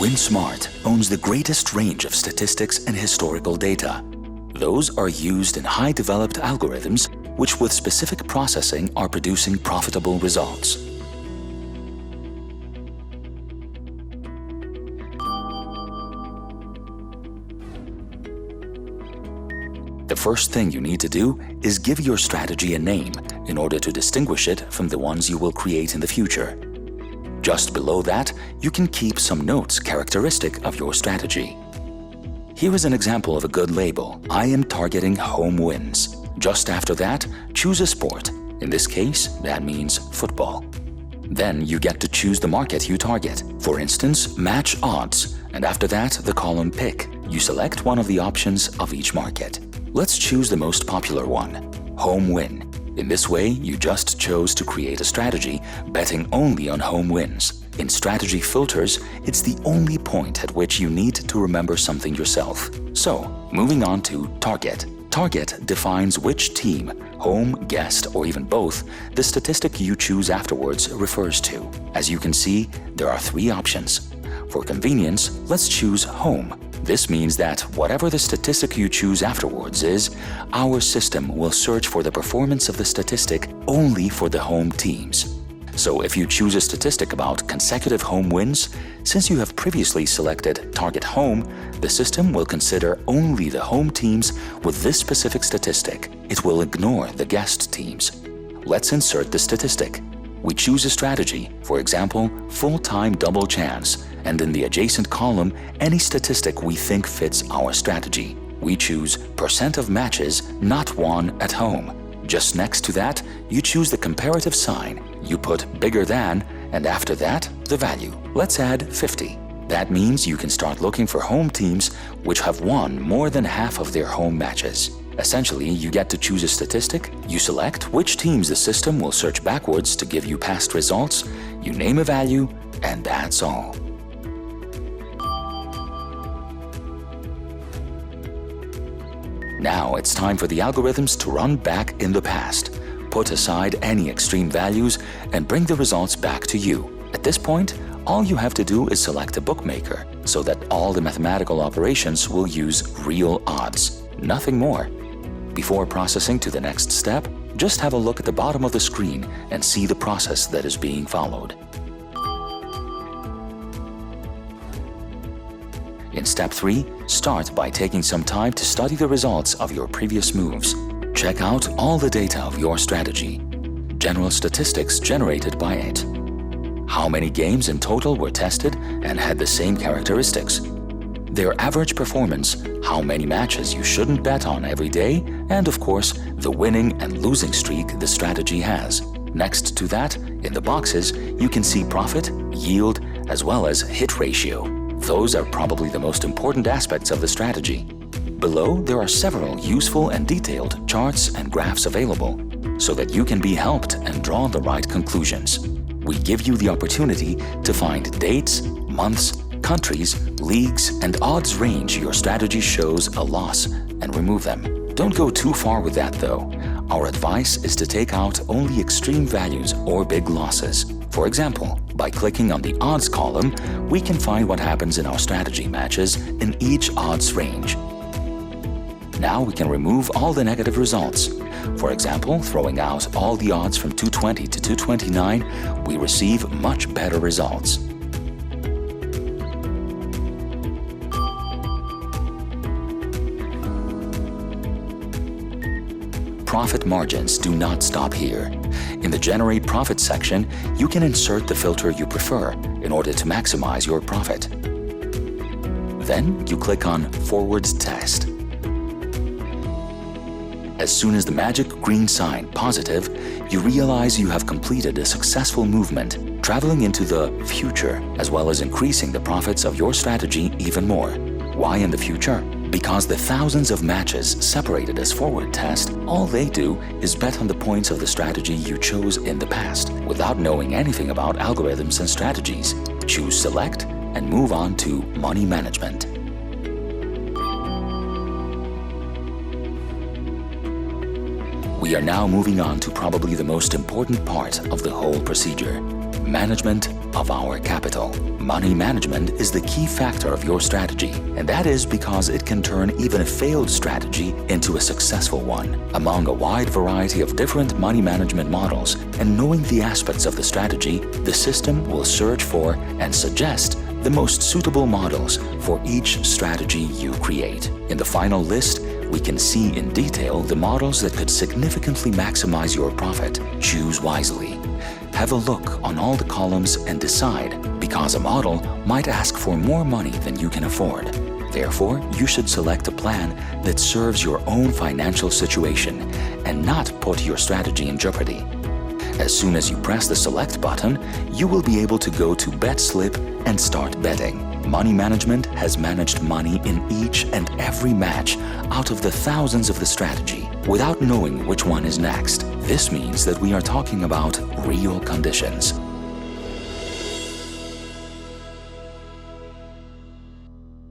WinSmart owns the greatest range of statistics and historical data. Those are used in high-developed algorithms which with specific processing are producing profitable results. The first thing you need to do is give your strategy a name in order to distinguish it from the ones you will create in the future. Just below that, you can keep some notes characteristic of your strategy. Here is an example of a good label. I am targeting home wins. Just after that, choose a sport. In this case, that means football. Then you get to choose the market you target. For instance, match odds. And after that, the column pick. You select one of the options of each market. Let's choose the most popular one, home win. In this way, you just chose to create a strategy betting only on home wins. In strategy filters, it's the only point at which you need to remember something yourself. So, moving on to target. Target defines which team, home, guest, or even both, the statistic you choose afterwards refers to. As you can see, there are three options. For convenience, let's choose home. This means that whatever the statistic you choose afterwards is, our system will search for the performance of the statistic only for the home teams. So if you choose a statistic about consecutive home wins, since you have previously selected Target Home, the system will consider only the home teams with this specific statistic. It will ignore the guest teams. Let's insert the statistic. We choose a strategy, for example, full-time double chance, and in the adjacent column, any statistic we think fits our strategy. We choose % of matches not won at home. Just next to that, you choose the comparative sign. You put bigger than, and after that, the value. Let's add 50. That means you can start looking for home teams which have won more than half of their home matches. Essentially, you get to choose a statistic, you select which teams the system will search backwards to give you past results, you name a value, and that's all. Now it's time for the algorithms to run back in the past. Put aside any extreme values and bring the results back to you. At this point, all you have to do is select a bookmaker so that all the mathematical operations will use real odds, nothing more. Before processing to the next step, just have a look at the bottom of the screen and see the process that is being followed. In step 3, start by taking some time to study the results of your previous moves. Check out all the data of your strategy, general statistics generated by it. How many games in total were tested and had the same characteristics? Their average performance, how many matches you shouldn't bet on every day, and of course, the winning and losing streak the strategy has. Next to that, in the boxes, you can see profit, yield, as well as hit ratio. Those are probably the most important aspects of the strategy. Below, there are several useful and detailed charts and graphs available, so that you can be helped and draw the right conclusions. We give you the opportunity to find dates, months, countries, leagues, and odds range your strategy shows a loss and remove them. Don't go too far with that though. Our advice is to take out only extreme values or big losses. For example, by clicking on the odds column, we can find what happens in our strategy matches in each odds range. Now we can remove all the negative results. For example, throwing out all the odds from 220 to 229, we receive much better results. Profit margins do not stop here. In the Generate Profit section, you can insert the filter you prefer in order to maximize your profit. Then you click on Forwards Test. As soon as the magic green sign positive, you realize you have completed a successful movement, traveling into the future, as well as increasing the profits of your strategy even more. Why in the future? Because the thousands of matches separated as forward test, all they do is bet on the points of the strategy you chose in the past, without knowing anything about algorithms and strategies. Choose Select and move on to Money Management. We are now moving on to probably the most important part of the whole procedure: management of our capital. Money management is the key factor of your strategy, and that is because it can turn even a failed strategy into a successful one. Among a wide variety of different money management models, and knowing the aspects of the strategy, the system will search for and suggest the most suitable models for each strategy you create. In the final list, we can see in detail the models that could significantly maximize your profit. Choose wisely. Have a look on all the columns and decide, because a model might ask for more money than you can afford. Therefore, you should select a plan that serves your own financial situation and not put your strategy in jeopardy. As soon as you press the select button, you will be able to go to Bet Slip and start betting. Money management has managed money in each and every match out of the thousands of the strategy without knowing which one is next. This means that we are talking about real conditions.